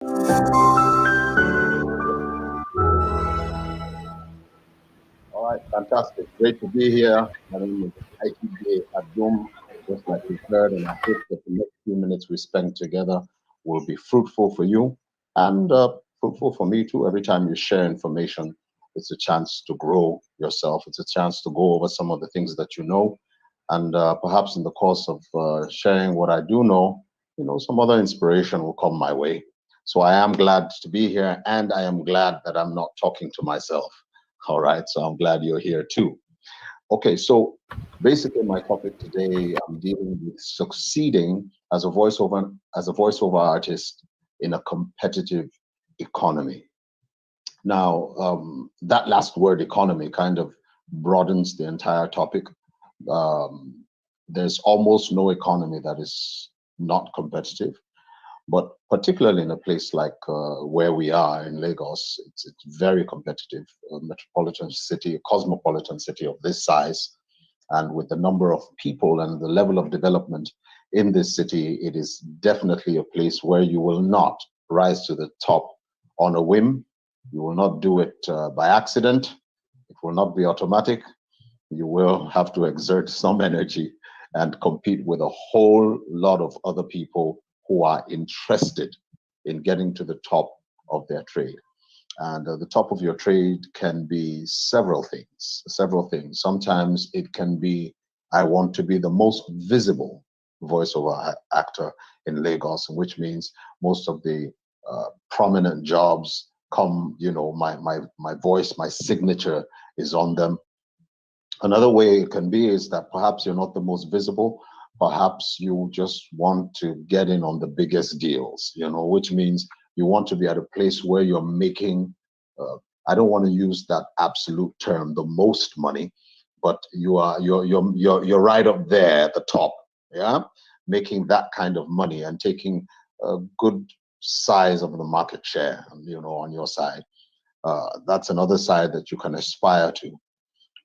All right, fantastic. Great to be here. My name is Ahide Adum, just like you've heard, and I hope that the next few minutes we spend together will be fruitful for you and fruitful for me too. Every time you share information, it's a chance to grow yourself. It's a chance to go over some of the things that you know, and perhaps in the course of sharing what I do know, some other inspiration will come my way. So I am glad to be here, and I am glad that I'm not talking to myself. All right, so I'm glad you're here too. Okay, so basically my topic today, I'm dealing with succeeding as a voiceover artist in a competitive economy. Now, that last word, economy, kind of broadens the entire topic. Um, there's almost no economy that is not competitive, but particularly in a place like where we are in Lagos, it's very competitive. A metropolitan city, a cosmopolitan city of this size, and with the number of people and the level of development in this city, it is definitely a place where you will not rise to the top on a whim. You will not do it by accident. It will not be automatic. You will have to exert some energy and compete with a whole lot of other people who are interested in getting to the top of their trade. And the top of your trade can be several things, several things. Sometimes it can be, I want to be the most visible voiceover actor in Lagos, which means most of the prominent jobs come, my voice, my signature is on them. Another way it can be is that perhaps you're not the most visible. Perhaps you just want to get in on the biggest deals, which means you want to be at a place where you're making, uh, I don't want to use that absolute term, the most money, but you're right up there at the top, yeah, making that kind of money and taking a good size of the market share, on your side. That's another side that you can aspire to.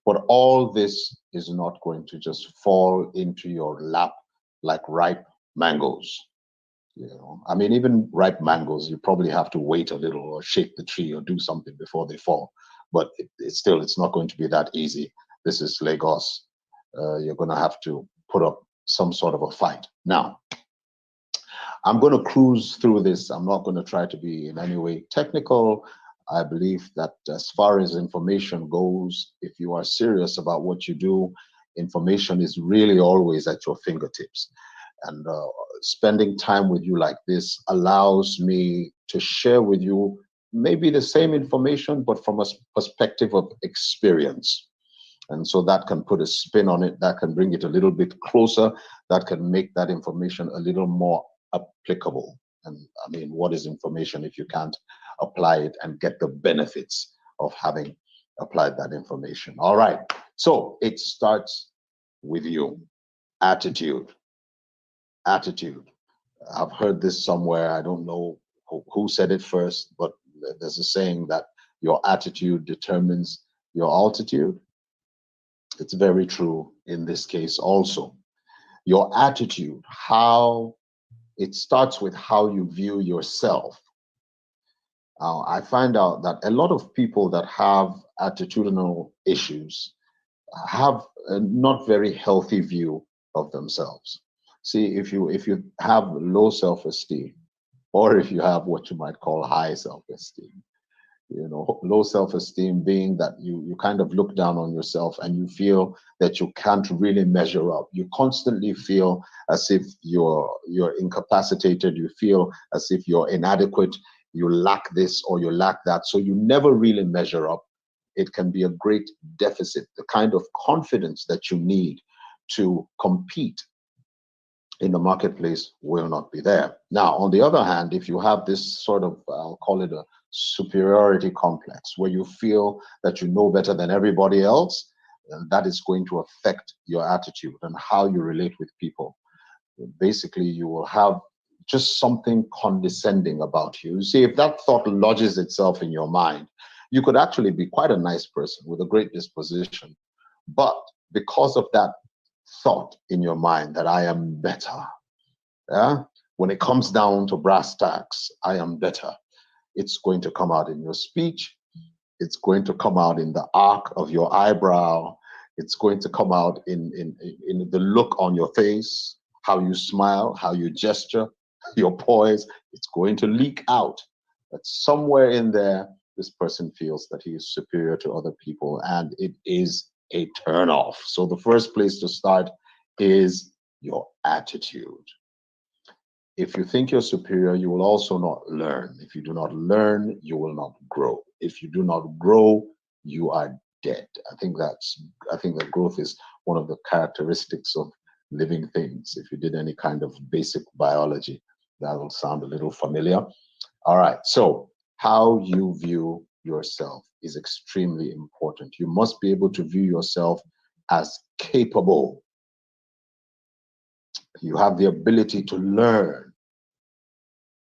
But all this is not going to just fall into your lap like ripe mangoes. I mean, even ripe mangoes, you probably have to wait a little or shake the tree or do something before they fall. But it's not going to be that easy. This is Lagos. You're going to have to put up some sort of a fight. Now, I'm going to cruise through this. I'm not going to try to be in any way technical. I believe that as far as information goes, if you are serious about what you do, information is really always at your fingertips. And spending time with you like this allows me to share with you maybe the same information, but from a perspective of experience. And so that can put a spin on it, that can bring it a little bit closer, that can make that information a little more applicable. And I mean, what is information if you can't apply it and get the benefits of having applied that information? All right. So it starts with you. Attitude. Attitude. I've heard this somewhere. I don't know who said it first, but there's a saying that your attitude determines your altitude. It's very true in this case also. Your attitude, how it starts with how you view yourself. I find out that a lot of people that have attitudinal issues have a not very healthy view of themselves. See, if you have low self-esteem, or if you have what you might call high self-esteem, low self-esteem being that you kind of look down on yourself and you feel that you can't really measure up. You constantly feel as if you're incapacitated. You feel as if you're inadequate. You lack this or you lack that, so you never really measure up. It can be a great deficit. The kind of confidence that you need to compete in the marketplace will not be there. Now, on the other hand, if you have this sort of, I'll call it a superiority complex, where you feel that you know better than everybody else, that is going to affect your attitude and how you relate with people. Basically, you will have just something condescending about you. See, if that thought lodges itself in your mind, you could actually be quite a nice person with a great disposition. But because of that thought in your mind that I am better, yeah, when it comes down to brass tacks, I am better. It's going to come out in your speech. It's going to come out in the arc of your eyebrow. It's going to come out in the look on your face, how you smile, how you gesture, your poise. It's going to leak out that somewhere in there, this person feels that he is superior to other people, and it is a turn off. So the first place to start is your attitude. If you think you're superior, you will also not learn. If you do not learn, you will not grow. If you do not grow, you are dead. I think that growth is one of the characteristics of living things. If you did any kind of basic biology, that will sound a little familiar. All right. So how you view yourself is extremely important. You must be able to view yourself as capable. You have the ability to learn.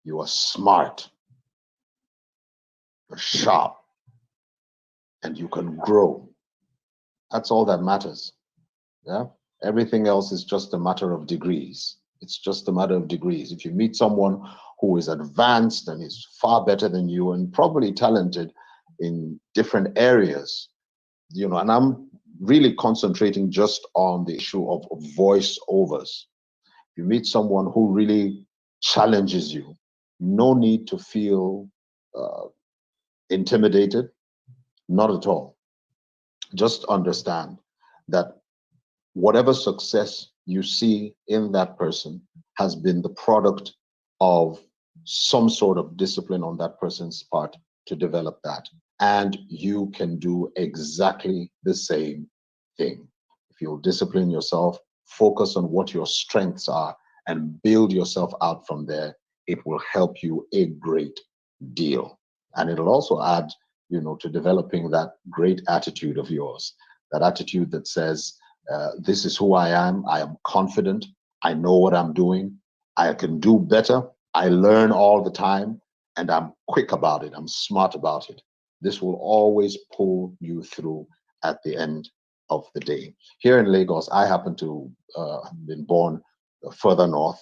You are smart, you're sharp, and you can grow. That's all that matters. Yeah. Everything else is just a matter of degrees. It's just a matter of degrees. If you meet someone who is advanced and is far better than you and probably talented in different areas, and I'm really concentrating just on the issue of voiceovers. If you meet someone who really challenges you, no need to feel uh, intimidated, not at all. Just understand that whatever success you see in that person has been the product of some sort of discipline on that person's part to develop that. And you can do exactly the same thing. If you'll discipline yourself, focus on what your strengths are, and build yourself out from there, it will help you a great deal. And it'll also add, to developing that great attitude of yours, that attitude that says, this is who I am confident, I know what I'm doing, I can do better, I learn all the time, and I'm quick about it, I'm smart about it. This will always pull you through at the end of the day. Here in Lagos, I happen to have been born further north,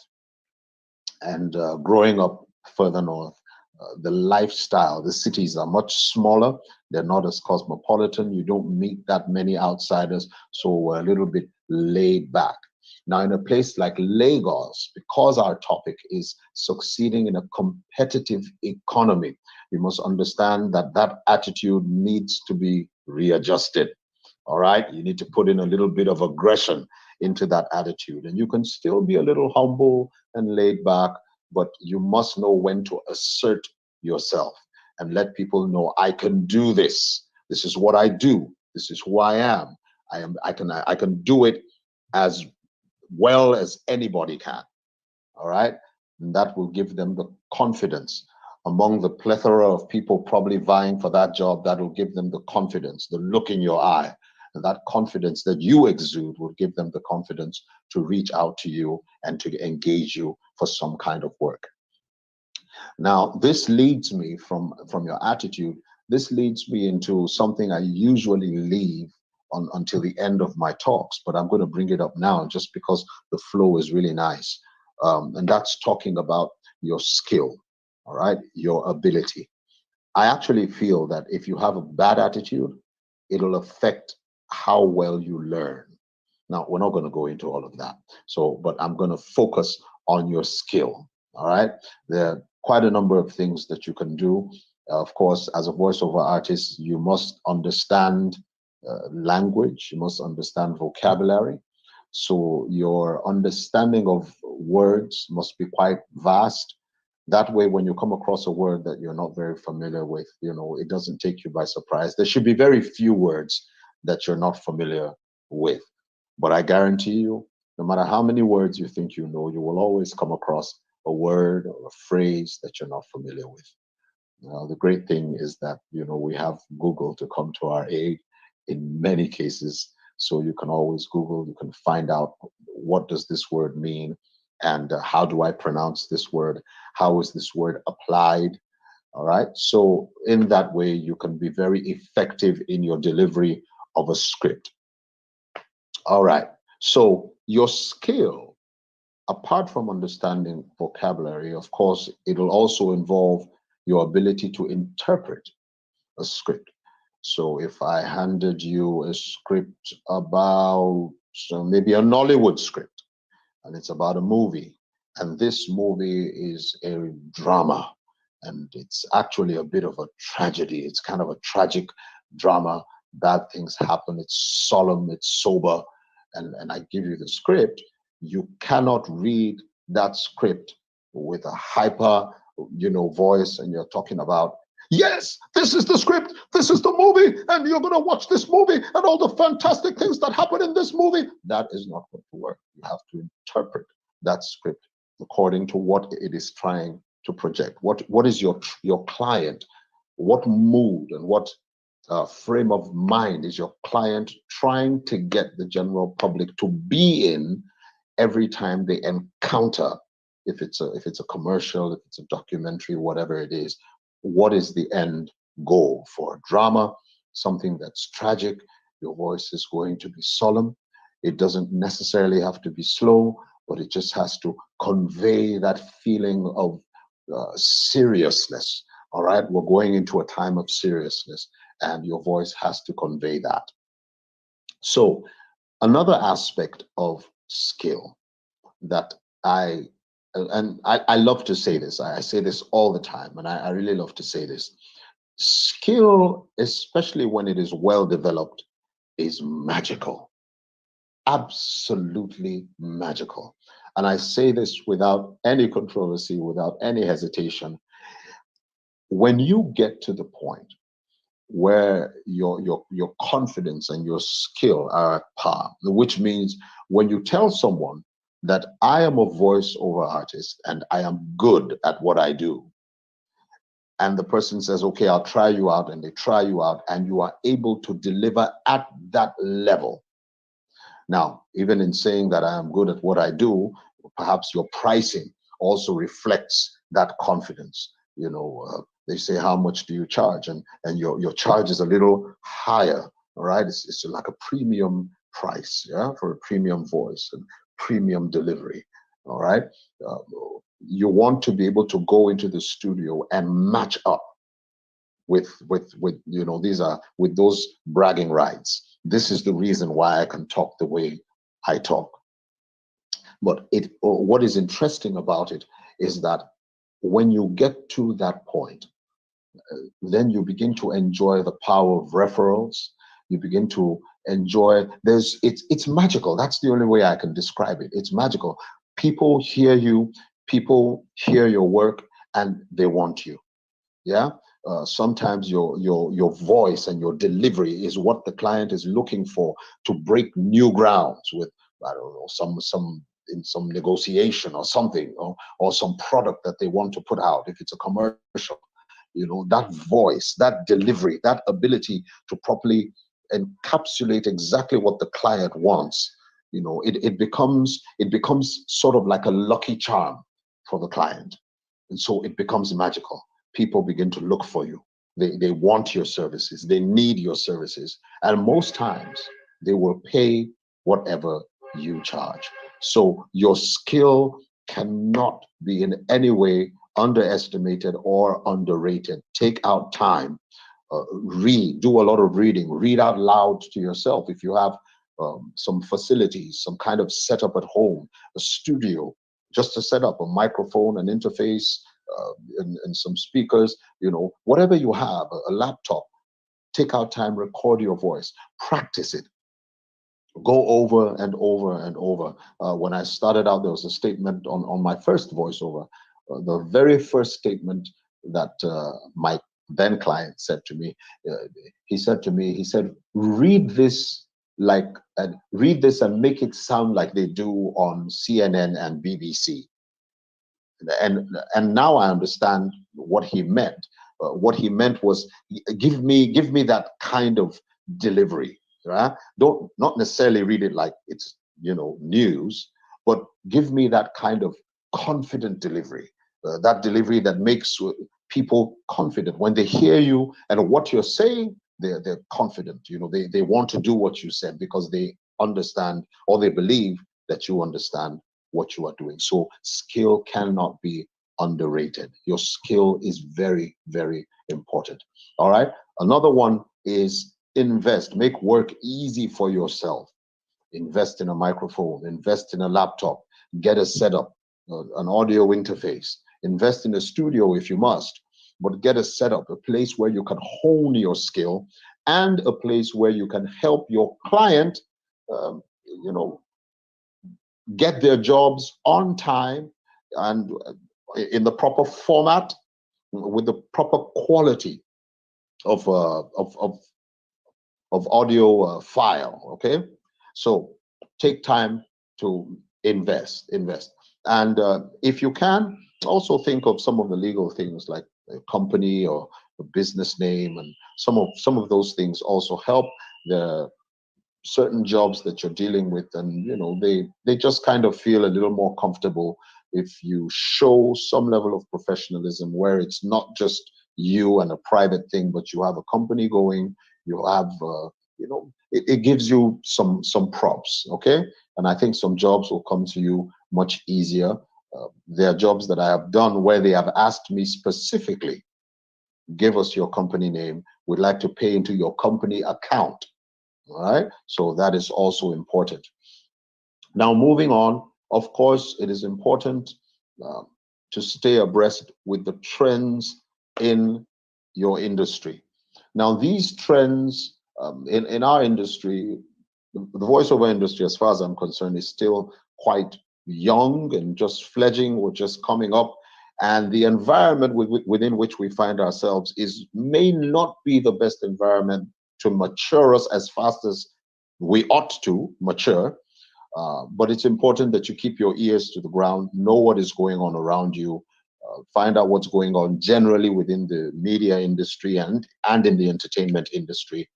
and growing up further north, the lifestyle, the cities are much smaller. They're not as cosmopolitan. You don't meet that many outsiders, so we're a little bit laid back. Now, in a place like Lagos, because our topic is succeeding in a competitive economy, you must understand that that attitude needs to be readjusted. All right, you need to put in a little bit of aggression into that attitude, and you can still be a little humble and laid back, but you must know when to assert yourself and let people know, I can do this. This is what I do. This is who I am. I can do it as well as anybody can. All right. And that will give them the confidence. Among the plethora of people probably vying for that job, that will give them the confidence, the look in your eye. And that confidence that you exude will give them the confidence to reach out to you and to engage you for some kind of work. Now, this leads me from your attitude, this leads me into something I usually leave until the end of my talks, but I'm going to bring it up now just because the flow is really nice. And that's talking about your skill, all right, your ability. I actually feel that if you have a bad attitude, it'll affect how well you learn. Now, we're not going to go into all of that. So, but I'm going to focus on your skill. All right. There are quite a number of things that you can do. Of course, as a voiceover artist, you must understand language, you must understand vocabulary. So, your understanding of words must be quite vast. That way, when you come across a word that you're not very familiar with, it doesn't take you by surprise. There should be very few words that you're not familiar with. But I guarantee you, no matter how many words you think you know, you will always come across a word or a phrase that you're not familiar with. The great thing is that, we have Google to come to our aid in many cases. So you can always Google, you can find out what does this word mean and how do I pronounce this word? How is this word applied? All right. So in that way, you can be very effective in your delivery of a script. All right. So your skill apart from understanding vocabulary, of course, it'll also involve your ability to interpret a script. So if I handed you a script about maybe a Nollywood script, and it's about a movie, and this movie is a drama, and it's actually a bit of a tragedy. It's kind of a tragic drama. Bad things happen. It's solemn, it's sober, and I give you the script. You cannot read that script with a hyper, voice, and you're talking about, yes, this is the script, this is the movie, and you're going to watch this movie and all the fantastic things that happen in this movie. That is not going to work. You have to interpret that script according to what it is trying to project. What is your client? What mood and what frame of mind is your client trying to get the general public to be in every time they encounter, if it's a commercial, if it's a documentary, whatever it is? What is the end goal? For a drama, something that's tragic, your voice is going to be solemn. It doesn't necessarily have to be slow, but it just has to convey that feeling of seriousness. All right, we're going into a time of seriousness, and your voice has to convey that. So another aspect of skill that I love to say this. I say this all the time, and I really love to say this. Skill, especially when it is well developed, is magical. Absolutely magical. And I say this without any controversy, without any hesitation. When you get to the point where your confidence and your skill are at par, which means when you tell someone that I am a voiceover artist and I am good at what I do, and the person says, okay, I'll try you out, and they try you out, and you are able to deliver at that level. Now, even in saying that I am good at what I do, perhaps your pricing also reflects that confidence. They say, how much do you charge? And your charge is a little higher. All right, it's like a premium price, yeah, for a premium voice and premium delivery. All right, you want to be able to go into the studio and match up with with those bragging rights. This is the reason why I can talk the way I talk. But what is interesting about it is that when you get to that point, then you begin to enjoy the power of referrals. You begin to enjoy, it's magical. That's the only way I can describe it. It's magical. People hear you, people hear your work, and they want you. Yeah. Sometimes your voice and your delivery is what the client is looking for to break new grounds with, I don't know, some in some negotiation or something, or some product that they want to put out. If it's a commercial, that voice, that delivery, that ability to properly encapsulate exactly what the client wants, it becomes sort of like a lucky charm for the client, and so it becomes magical. People begin to look for you. They want your services. They need your services, and most times they will pay whatever you charge. So your skill cannot be in any way underestimated or underrated. Take out time, read, do a lot of reading, read out loud to yourself. If you have some facilities, some kind of setup at home, a studio, just to set up a microphone, an interface, and some speakers, whatever you have, a laptop, take out time, record your voice, practice it. Go over and over and over. When I started out, there was a statement on my first voiceover. The very first statement that my then client said to me, he said, read this read this and make it sound like they do on CNN and BBC. And now I understand what he meant. What he meant was, give me that kind of delivery. Right? Don't not necessarily read it like it's news, but give me that kind of confident delivery. That delivery that makes people confident when they hear you and what you're saying. They're confident. They want to do what you said because they understand, or they believe that you understand what you are doing. So skill cannot be underrated. Your skill is very, very important. All right. Another one is invest. Make work easy for yourself. Invest in a microphone, invest in a laptop, get a setup, an audio interface, invest in a studio if you must, but get a setup, a place where you can hone your skill and a place where you can help your client, you know, get their jobs on time and in the proper format with the proper quality of audio file. Okay, so take time to invest, and if you can, also think of some of the legal things like a company or a business name, and some of those things also help the certain jobs that you're dealing with, and they just kind of feel a little more comfortable if you show some level of professionalism where it's not just you and a private thing, but you have a company going, you have it gives you some props. Okay, and I think some jobs will come to you much easier. There are jobs that I have done where they have asked me specifically, give us your company name, we'd like to pay into your company account. All right, so that is also important. Now, moving on, of course, it is important uh, to stay abreast with the trends in your industry. Now, these trends in our industry, the voiceover industry, as far as I'm concerned, is still quite young and just fledging or just coming up. And the environment within which we find ourselves may not be the best environment to mature us as fast as we ought to mature. But it's important that you keep your ears to the ground, know what is going on around you, find out what's going on generally within the media industry and in the entertainment industry.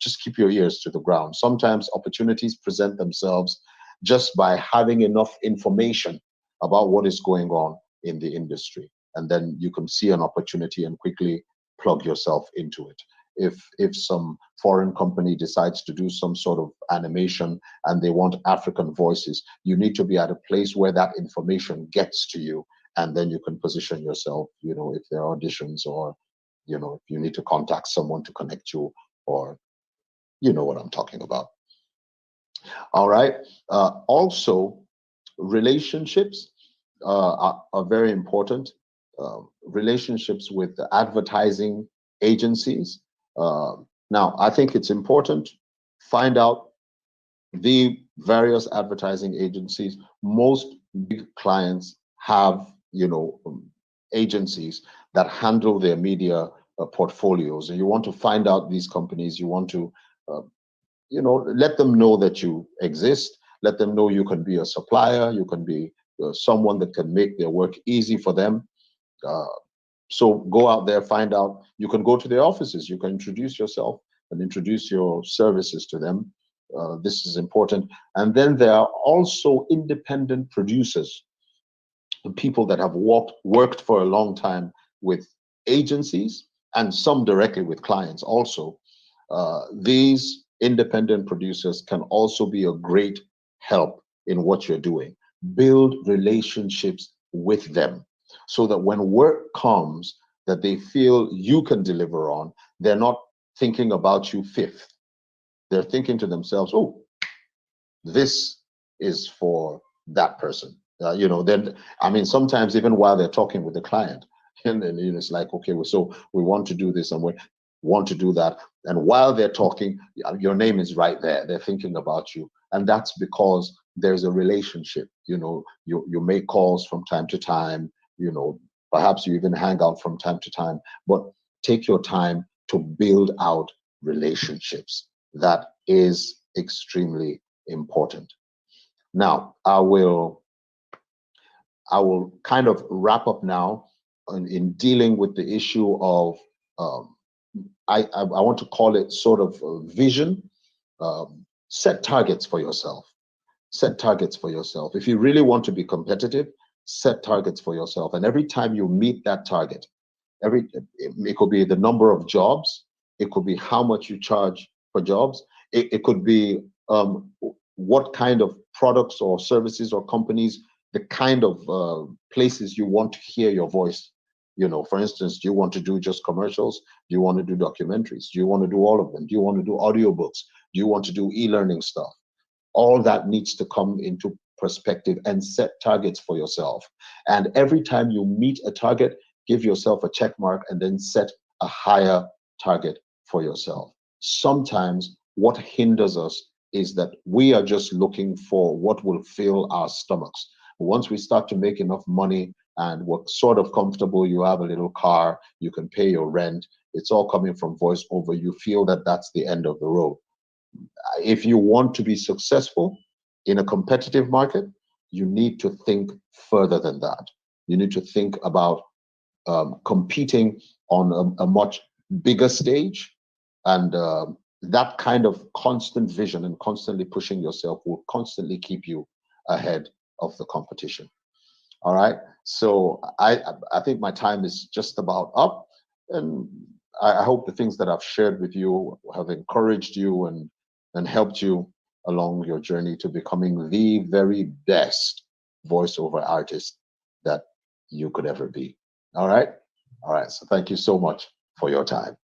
Just keep your ears to the ground. Sometimes opportunities present themselves just by having enough information about what is going on in the industry. And then you can see an opportunity and quickly plug yourself into it. If some foreign company decides to do some sort of animation and they want African voices, you need to be at a place where that information gets to you, and then you can position yourself, if there are auditions, or if you need to contact someone to connect you, or you know what I'm talking about. All right. Also, relationships are very important. Relationships with the advertising agencies. Now, I think it's important, find out the various advertising agencies. Most big clients have, agencies that handle their media portfolios, and you want to find out these companies. You want to, let them know that you exist. Let them know you can be a supplier. You can be someone that can make their work easy for them. So go out there, find out. You can go to their offices. You can introduce yourself and introduce your services to them. This is important. And then there are also independent producers, the people that have worked for a long time with agencies and some directly with clients also. These independent producers can also be a great help in what you're doing. Build relationships with them so that when work comes that they feel you can deliver on, they're not thinking about you fifth. They're thinking to themselves, oh, this is for that person. Then, I mean, sometimes even while they're talking with the client, and then it's like, okay, so we want to do this and we want to do that. And while they're talking, your name is right there. They're thinking about you. And that's because there's a relationship. You make calls from time to time, perhaps you even hang out from time to time, but take your time to build out relationships. That is extremely important. Now, I will kind of wrap up now in dealing with the issue of I want to call it sort of vision. Set targets for yourself. Set targets for yourself. If you really want to be competitive, set targets for yourself. And every time you meet that target, it could be the number of jobs, it could be how much you charge for jobs, it could be what kind of products or services or companies, the kind of places you want to hear your voice. You know, for instance, do you want to do just commercials? Do you want to do documentaries? Do you want to do all of them? Do you want to do audiobooks? Do you want to do e-learning stuff? All that needs to come into perspective and set targets for yourself. And every time you meet a target, give yourself a check mark and then set a higher target for yourself. Sometimes what hinders us is that we are just looking for what will fill our stomachs. Once we start to make enough money and we're sort of comfortable, you have a little car, you can pay your rent, it's all coming from voiceover, you feel that that's the end of the road. If you want to be successful in a competitive market, you need to think further than that. You need to think about competing on a much bigger stage, and that kind of constant vision and constantly pushing yourself will constantly keep you ahead of the competition. All right, so I think my time is just about up, and I hope the things that I've shared with you have encouraged you and helped you along your journey to becoming the very best voiceover artist that you could ever be. All right, all right. So thank you so much for your time.